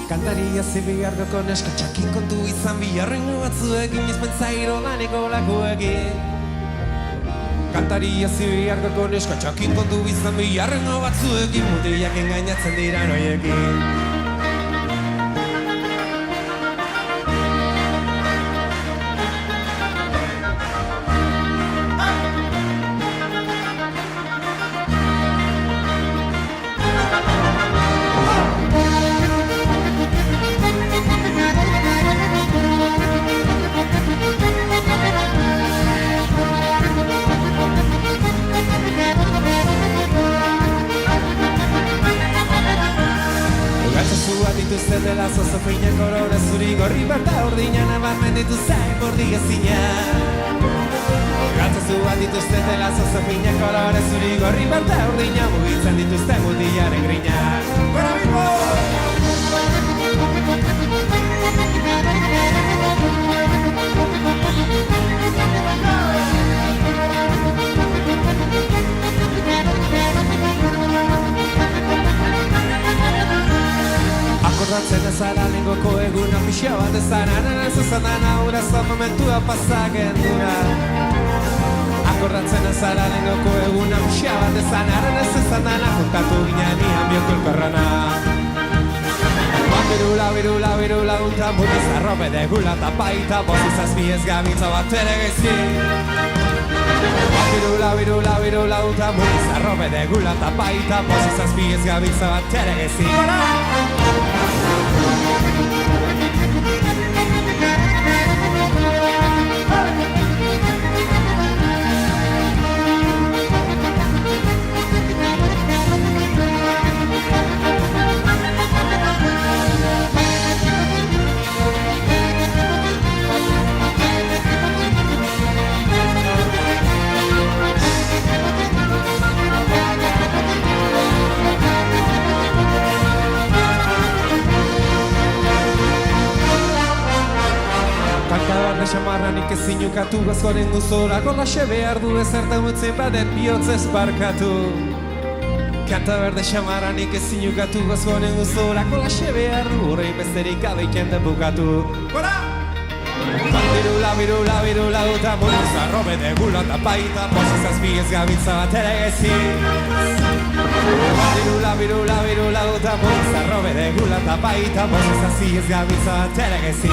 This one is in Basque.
Kantaria zibiardoko neska txakin kontu izan biharrengo batzuekin izpentzairo laneko lakoekin. Kantaria zibiardoko neska txakin kontu izan biharrengo batzuekin mutilak engainatzen dira noiekin. Dituzte dela zozo feina kolore zuri gorri bat urdina nabarmen dituzte bordi ezina. Gatzazu bat dituzte dela zozo feina kolore zuri gorri bat urdina mugitzen dituzte mutilaren grina. Gora bimbo! Akordatzen ezara lengoko eguna pixia bat ezan Ananan zuzan aurazo momentua pasaken duna. Akordatzen ezara lengoko eguna pixia bat ezan Ananan zuzan juntatu ginean ian bioko elkorrana. Birula unta mutiz arrope degula tapaita Bozizaz biez gabitza bat ere gezi. Birula unta mutiz arrope degula tapaita Bozizaz biez gabitza bat ere gezi. Xamarranik ezin ukatu gazkoren guzora Golaxe behar du ezertan mutzen badet bihotzez barkatu. Kanta berde xamarranik ezin ukatu gazkoren guzora Golaxe behar du horrein besterik abeiken den bukatu. Gora! Birula uta muniz arrobe degula tapaita Bozizaz biez gabitza bat ere gezi. Birula uta muniz arrobe degula tapaita Bozizaz biez gabitza bat ere gezi.